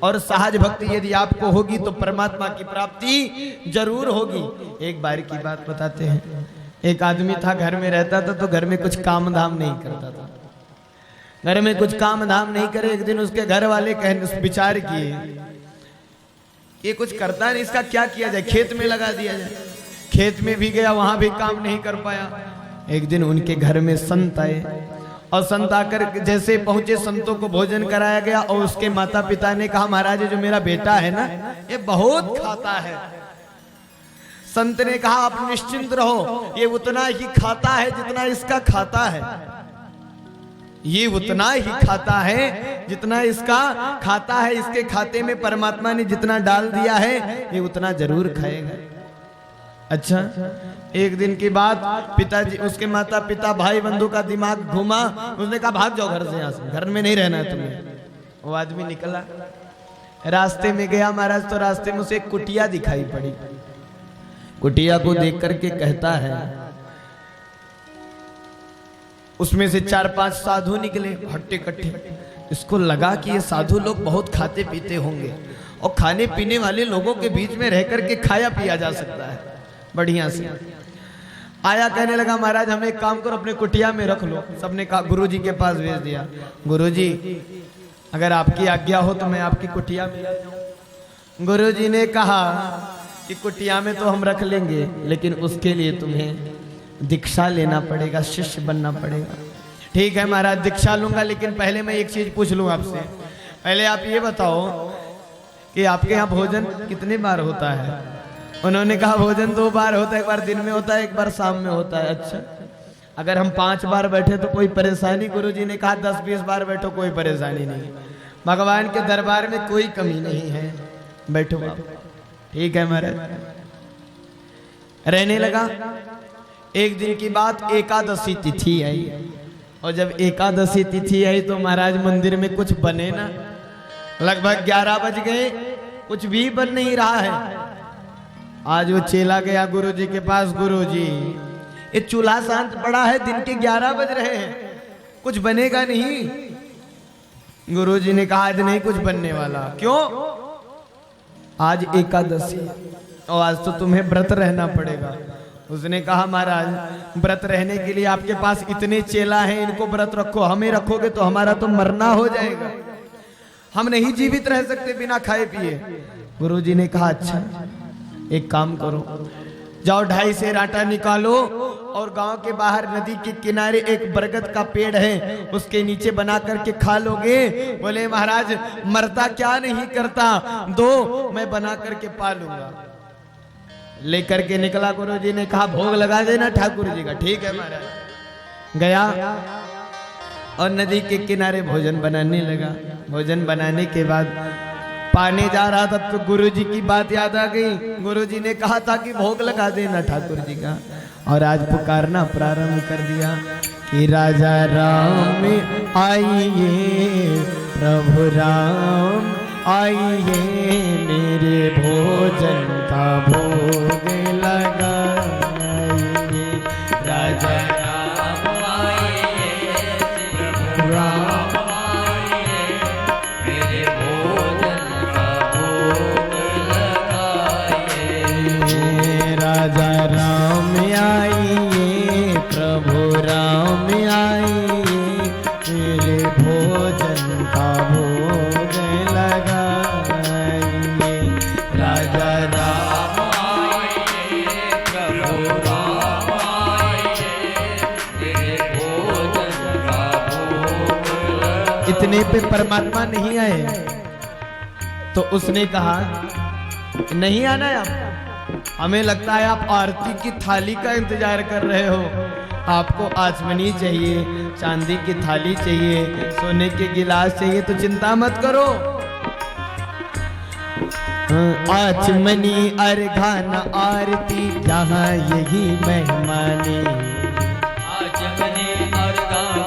और सहज भक्ति यदि आपको होगी तो परमात्मा की प्राप्ति जरूर होगी। एक बार की बात बताते हैं, एक आदमी था, घर में रहता था तो घर में कुछ काम धाम नहीं करता था, घर में कुछ काम धाम नहीं करे। एक दिन उसके घर वाले विचार किए ये कुछ करता नहीं, इसका क्या किया जाए, खेत में लगा दिया जाए। खेत में भी गया, वहां भी काम नहीं कर पाया। एक दिन उनके घर में संत आए और संत आकर जैसे पहुंचे, संतों को भोजन कराया गया और उसके माता पिता ने कहा महाराज जो मेरा बेटा है ना ये बहुत खाता है। संत ने कहा आप निश्चिंत रहो, ये उतना ही खाता है जितना इसका खाता है, ये उतना ही खाता है जितना इसका खाता है। इसके खाते में परमात्मा ने जितना डाल दिया है ये उतना जरूर खाएगा। अच्छा, एक दिन की बात, पिताजी उसके माता पिता भाई बंधु का दिमाग घूमा, उसने कहा भाग जाओ घर से, यहाँ से, घर में नहीं रहना है तुम्हें। वो आदमी निकला, रास्ते में गया महाराज, तो रास्ते में उसे एक कुटिया दिखाई पड़ी। कुटिया को देख करके कहता है, उसमें से 4-5 साधु निकले हट्टे कट्टे। इसको लगा कि ये साधु लोग बहुत खाते पीते होंगे और खाने पीने वाले लोगों के बीच में रह करके खाया पिया जा सकता है बढ़िया से। आया, कहने लगा महाराज हमें एक काम करो, अपने कुटिया में रख लो। सबने कहा, गुरुजी के पास भेज दिया, गुरुजी अगर आपकी आज्ञा हो तो मैं आपकी कुटिया में आ जाऊं। गुरुजी ने कहा कि कुटिया में तो हम रख लेंगे, लेकिन उसके लिए तुम्हें दीक्षा लेना पड़ेगा, शिष्य बनना पड़ेगा। ठीक है महाराज दीक्षा लूंगा, लेकिन पहले मैं एक चीज पूछ लूं आपसे। पहले आप ये बताओ कि आपके यहाँ भोजन कितने बार होता है? उन्होंने कहा भोजन 2 बार होता है, एक बार दिन में होता है, एक बार शाम में होता है। अच्छा, अगर हम 5 बार बैठे तो कोई परेशानी? गुरुजी ने कहा 10-20 बार बैठो कोई परेशानी नहीं, भगवान के दरबार में कोई कमी नहीं है, बैठो आप। ठीक है महाराज, रहने लगा। एक दिन की बात, एकादशी तिथि आई, और जब एकादशी तिथि आई तो महाराज मंदिर में कुछ बने ना, लगभग 11 बज गए, कुछ भी बन नहीं रहा है। आज वो चेला गया गुरुजी के पास, गुरुजी ये चूल्हा शांत पड़ा है, दिन के 11 बज रहे हैं, कुछ बनेगा नहीं? गुरुजी ने कहा आज नहीं कुछ बनने वाला। क्यों? आज एकादशी और आज तो तुम्हें व्रत रहना पड़ेगा। उसने कहा महाराज व्रत रहने के लिए आपके पास इतने चेला हैं, इनको व्रत रखो, हमें रखोगे तो हमारा तो मरना हो जाएगा, हम नहीं जीवित रह सकते बिना खाए पिए। गुरुजी ने कहा अच्छा एक काम करो, जाओ 2.5 सेर आटा निकालो और गांव के बाहर नदी के किनारे एक बरगद का पेड़ है, उसके नीचे बना करके खा लोगे। बोले महाराज मरता क्या नहीं करता, दो मैं बना करके पालूंगा। लेकर के निकला, गुरुजी ने कहा भोग लगा देना ठाकुर जी का। ठीक है महाराज। गया और नदी के किनारे भोजन बनाने लगा। भोजन बनाने के बाद पाने जा रहा था तो गुरुजी की बात याद आ गई। गुरुजी ने कहा था कि भोग लगा देना ठाकुर जी का, और आज पुकारना प्रारंभ कर दिया कि राजा राम आइए, प्रभु राम आइए, मेरे भोजन का भोग लगाइए। राजा राम आइए, प्रभु राम आइए, मेरे भोजन का भोग लगाइए। राजा राम आइए, प्रभु राम आइए, मेरे भोजन का भोग लगाइए। राजा राम आइए, प्रभु राम आइए, मेरे भोजन का भोग लगाइए। इतने पे परमात्मा नहीं आए तो उसने कहा नहीं आना है आप, हमें लगता है आप आरती की थाली का इंतजार कर रहे हो, आपको आचमनी चाहिए, चांदी की थाली चाहिए, सोने के गिलास चाहिए, तो चिंता मत करो। आचमनी अर्घाना आरती यहाँ यही मेहमानी, आचमनी अर्घाना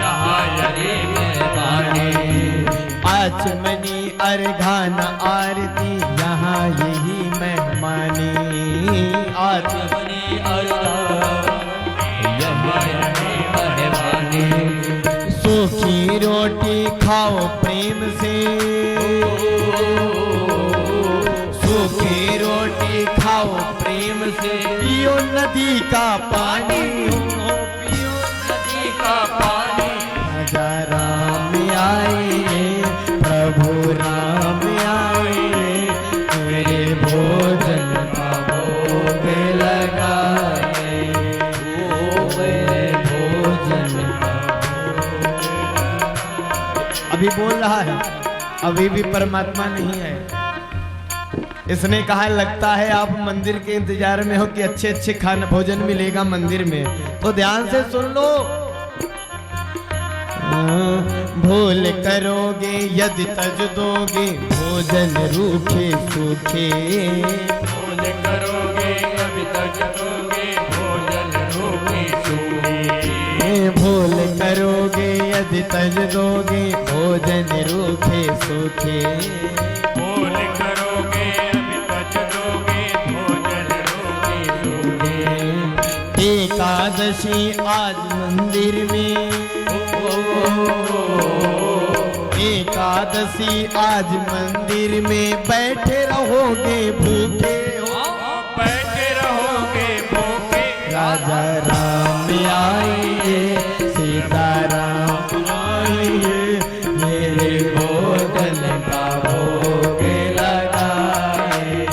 यहाँ यही मेहमानी, आचमनी अर्घाना आरती यहाँ यही मेहमानी, आचमनी अर्घाना यहाँ यही मेहमानी। सूखी रोटी खाओ प्रेम से, सूखी रोटी खाओ प्रेम से, पियो नदी का पानी हो, पियो नदी का पानी। राजा राम आए, प्रभु राम आए, मेरे भोजन का भोग लगाए, मेरे भोजन का। अभी बोल रहा है, अभी भी परमात्मा नहीं है। इसने कहा लगता है आप मंदिर के इंतजार में हो कि अच्छे अच्छे खाना भोजन मिलेगा मंदिर में, तो ध्यान से सुन लो। भूल करोगे यदि तज दोगे भोजन रूखे सूखे, भूल करोगे यदि तज दोगे भोजन रूखे सूखे, भूल करोगे यदि तज दोगे भोजन रूखे सूखे, भूल करोगे यदि तज दोगे भोजन रूखे सूखे। एकादशी आज मंदिर में, एकादशी आज मंदिर में बैठे रहोगे भूखे हो, बैठे रहोगे भूखे। राजा राम आएंगे, सीता राम आएंगे, मेरे भोजन का भोग लगाए।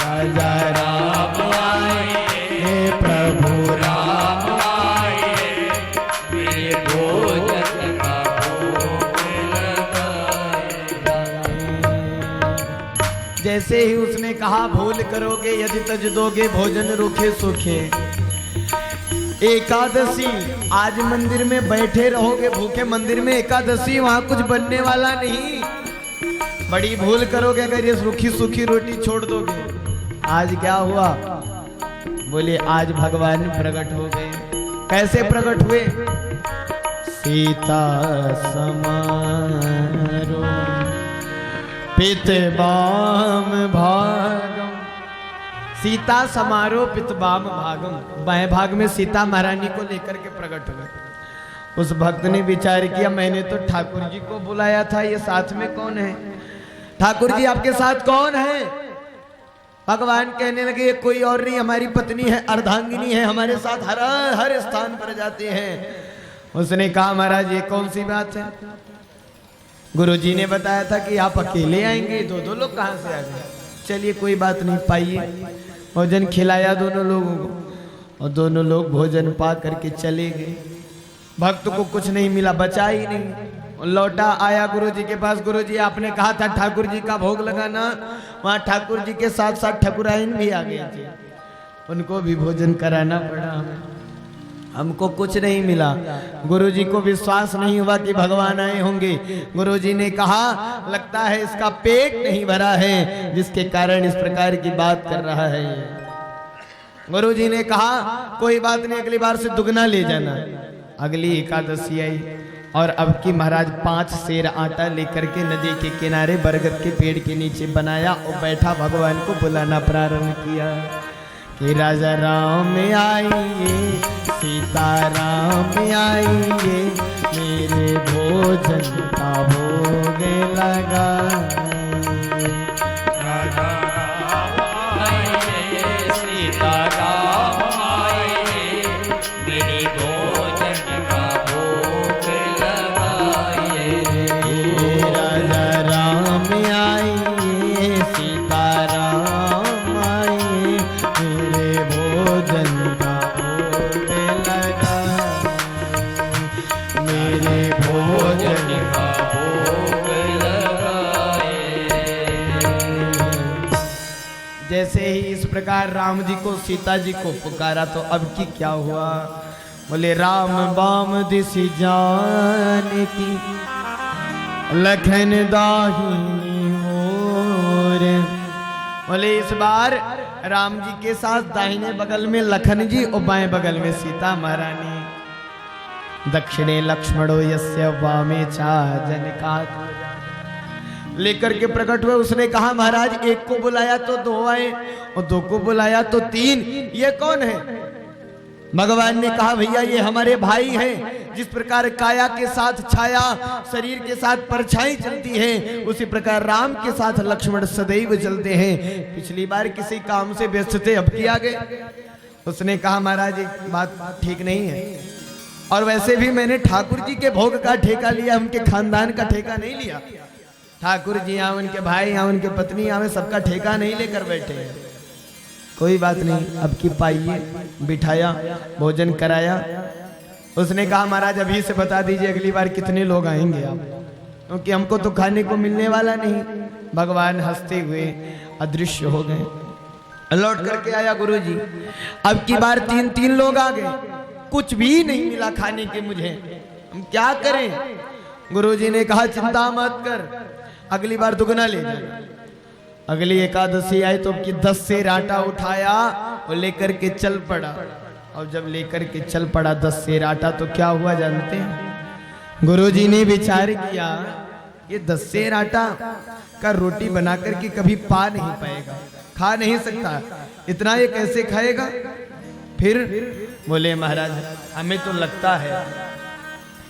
राजा राम आएंगे, प्रभु राम आएंगे, मेरे भोजन का भोग लगाए। जैसे ही उसने कहा भूल करोगे यदि तज दोगे भोजन रूखे सूखे, एकादशी आज मंदिर में बैठे रहोगे भूखे। मंदिर में एकादशी, वहां कुछ बनने वाला नहीं, बड़ी भूल करोगे अगर ये सूखी सूखी रोटी छोड़ दोगे। आज क्या हुआ? बोले आज भगवान प्रकट हो गए। कैसे प्रकट हुए? सीता समारो पितबाम भागम, सीता समारोह पितबाम भागम, बाएं भाग में सीता महारानी को लेकर के प्रकट हुए। उस भक्त ने विचार किया मैंने तो ठाकुर जी को बुलाया था, ये साथ में कौन है? ठाकुर जी आपके साथ कौन है? भगवान कहने लगे ये कोई और नहीं हमारी पत्नी है, अर्धांगिनी है, हमारे साथ हर हर स्थान पर जाते हैं। उसने कहा महाराज ये कौन सी बात है? गुरुजी ने बताया था कि आप अकेले आएंगे, दो लोग कहां से आ गए? चलिए कोई बात नहीं, पाइए। भोजन खिलाया दोनों लोगों को और दोनों लोग भोजन पा करके चले गए। भक्त को कुछ नहीं मिला, बचा ही नहीं। लौटा आया गुरुजी के पास, गुरुजी आपने कहा था ठाकुर जी का भोग लगाना। वहां ठाकुर जी के साथ साथ ठकुराइन भी आ गई थी, उनको भी भोजन कराना पड़ा हमें, हमको कुछ नहीं मिला। गुरुजी को विश्वास नहीं हुआ कि भगवान आए होंगे। गुरुजी ने कहा लगता है इसका पेट नहीं भरा है जिसके कारण इस प्रकार की बात कर रहा है। गुरुजी ने कहा कोई बात नहीं, अगली बार से दुगना ले जाना। अगली एकादशी आई और अब की महाराज 5 सेर आटा लेकर के नदी के किनारे बरगद के पेड़ के नीचे बनाया और बैठा भगवान को बुलाना प्रारंभ किया कि राजा राम आइए, सीता राम आइए, मेरे भोजन का भोग लगाए। राजा राम आइए, सीता राम आइए, मेरे भोजन का भोग लगाइए। राजा राम आइए, सीता राम आइए, मेरे भोजन का भोग लगाए, मेरे भोजन का भोग लगाए। जैसे ही इस प्रकार राम जी को सीता जी को पुकारा तो अब की क्या हुआ? बोले राम बाम दिशि जाने की लखन दाहिनी ओर। बोले इस बार राम जी के साथ दाहिने बगल में लखन जी और बाएं बगल में सीता महारानी। दक्षिणे लक्ष्मणो यस्य वामे चा जनकात्मजा लेकर के प्रकट हुए। उसने कहा महाराज एक को बुलाया तो 2 आए और 2 को बुलाया तो 3, ये कौन है? भगवान ने कहा भैया ये हमारे भाई हैं जिस प्रकार काया के साथ छाया, शरीर के साथ परछाई चलती है, उसी प्रकार राम के साथ लक्ष्मण सदैव चलते हैं। पिछली बार किसी काम से व्यस्त थे, अब किया गए। उसने कहा महाराज एक बात ठीक नहीं है, और वैसे भी मैंने ठाकुर जी के भोग का ठेका लिया, उनके खानदान का ठेका नहीं लिया। ठाकुर जी यहाँ, उनके भाई यहाँ, उनके पत्नी यहाँ, सबका ठेका नहीं लेकर बैठे हैं। कोई बात नहीं, अब की पाइए। बिठाया, भोजन कराया। उसने कहा महाराज अभी से बता दीजिए अगली बार कितने लोग आएंगे आप, क्योंकि हमको तो खाने को मिलने वाला नहीं। भगवान हंसते हुए अदृश्य हो गए। लौट करके आया गुरुजी, अब की बार 3 लोग आ गए, कुछ भी नहीं मिला खाने के मुझे, हम क्या करें। गुरुजी ने कहा चिंता मत कर, अगली बार दुगना ले जाना। अगली एकादशी आई तो कि 10 सेर आटा उठाया और लेकर के चल पड़ा। और जब लेकर के चल पड़ा 10 सेर आटा, तो क्या हुआ जानते हैं? गुरुजी ने विचार किया ये 10 सेर आटा का रोटी बना करके कभी पा नहीं पाएगा, खा नहीं सकता, इतना ये कैसे खाएगा। फिर बोले महाराज हमें तो लगता है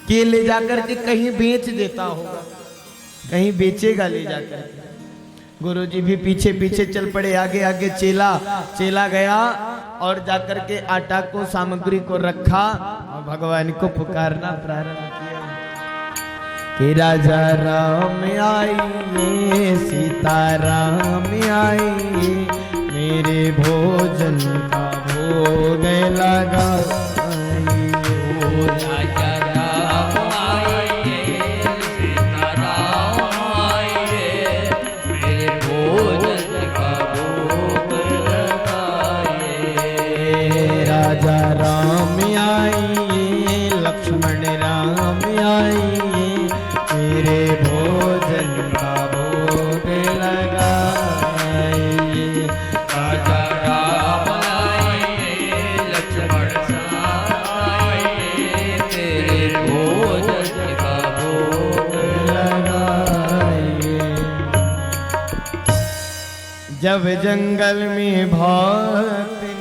कि ये ले जाकर के कहीं बेच देता होगा, कहीं बेचेगा ले जाकर के। गुरुजी भी पीछे पीछे चल पड़े, आगे आगे चेला गया और जाकर के आटा को, सामग्री को रखा और भगवान को पुकारना प्रारंभ किया कि राजा राम आइए, सीता राम आइए, मेरे भोजन का भोग लगाइए। राजा राम आइए, सीता राम आइए, मेरे भोजन का भोग लगाइए। राजा राम आइए, लक्ष्मण राम आइए, मेरे भोजन का भोग लगाइए। राजा राम आइए, लक्ष्मण आइए, तेरे भोजन का भोग लगाइए। जब जंगल में भक्त ने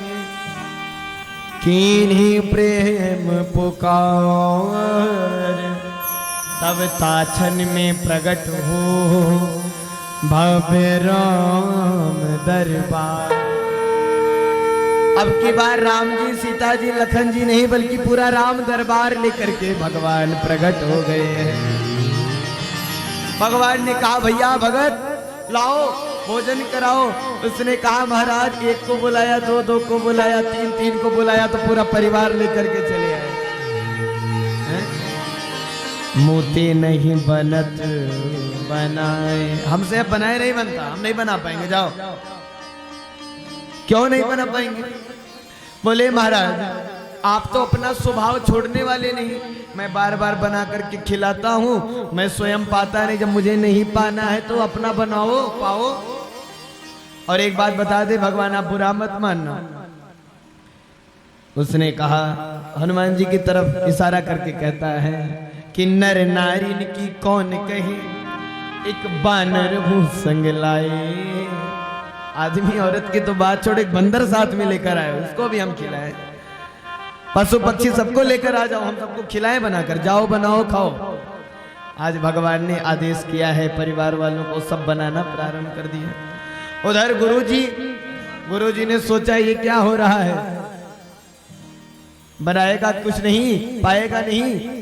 कीन्ही प्रेम पुकार, तब ताछन में प्रकट हो भव्य राम दरबार। अब की बार राम जी, सीता जी, लखन जी नहीं बल्कि पूरा राम दरबार लेकर के भगवान प्रकट हो गए हैं। भगवान ने कहा भैया भगत लाओ भोजन कराओ। उसने कहा महाराज एक को बुलाया, दो को बुलाया, तीन को बुलाया, तो पूरा परिवार लेकर के चले आए। मोते नहीं बनत बनाए, हमसे अब बनाए नहीं बनता, हम नहीं बना पाएंगे, जाओ। क्यों नहीं बना पाएंगे? बोले महाराज आप तो अपना स्वभाव छोड़ने वाले नहीं, मैं बार बार बना करके खिलाता हूँ, मैं स्वयं पाता नहीं, जब मुझे नहीं पाना है तो अपना बनाओ पाओ। और एक बात बता दे भगवान आप बुरा मत मानना। उसने कहा, हनुमान जी की तरफ इशारा करके कहता है कि नर नारी की कौन कहे, एक बानर हूँ संग लाए। आदमी औरत की तो बात छोड़, एक बंदर साथ में लेकर आए, उसको भी हम खिलाए। पशु पक्षी सबको लेकर आ जाओ, हम सबको खिलाएं बनाकर, जाओ बनाओ खाओ। आज भगवान ने आदेश किया है, परिवार वालों को सब बनाना प्रारंभ कर दिया। उधर गुरुजी ने सोचा ये क्या हो रहा है, बनाएगा कुछ नहीं, पाएगा नहीं।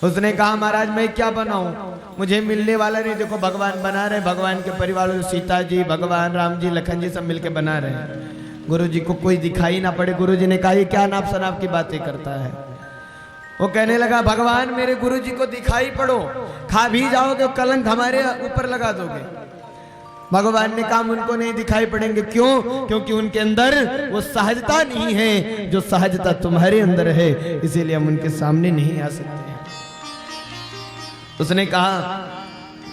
उसने कहा महाराज मैं क्या बनाऊं, मुझे मिलने वाला नहीं। देखो भगवान बना रहे, भगवान के परिवार वालों, सीता जी, भगवान राम जी, लखन जी सब मिलके बना रहे हैं। गुरुजी को कोई दिखाई ना पड़े। गुरुजी ने कहा ये क्या नाप शनाप की बातें करता है। वो कहने लगा भगवान मेरे गुरुजी को दिखाई पड़ो, खा भी जाओगे कलंक हमारे ऊपर लगा दोगे। भगवान ने कहा उनको नहीं दिखाई पड़ेंगे। क्यों? क्योंकि उनके अंदर वो सहजता नहीं है जो सहजता तुम्हारे अंदर है, इसीलिए हम उनके सामने नहीं आ सकते हैं। उसने कहा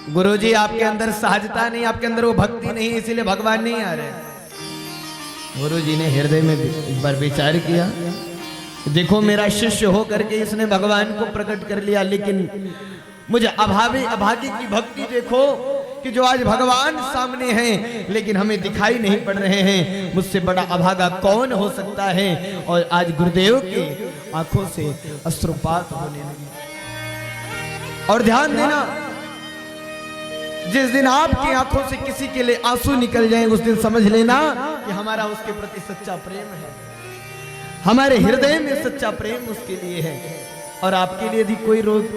गुरुजी आपके अंदर सहजता नहीं, आपके अंदर वो भक्ति नहीं, इसीलिए भगवान नहीं आ रहे। गुरुजी ने हृदय में एक बार विचार किया, देखो मेरा शिष्य हो करके इसने भगवान को प्रकट कर लिया, लेकिन मुझे अभागी की भक्ति देखो कि जो आज भगवान सामने हैं लेकिन हमें दिखाई नहीं पड़ रहे हैं। मुझसे बड़ा अभागा कौन हो सकता है? और आज गुरुदेव के आंखों से अश्रुपात होने लगे। और ध्यान देना, जिस दिन आपकी आंखों से किसी के लिए आंसू निकल जाए उस दिन समझ लेना कि हमारा उसके प्रति सच्चा प्रेम है, हमारे हृदय में सच्चा प्रेम उसके लिए है। और आपके लिए यदि कोई रोग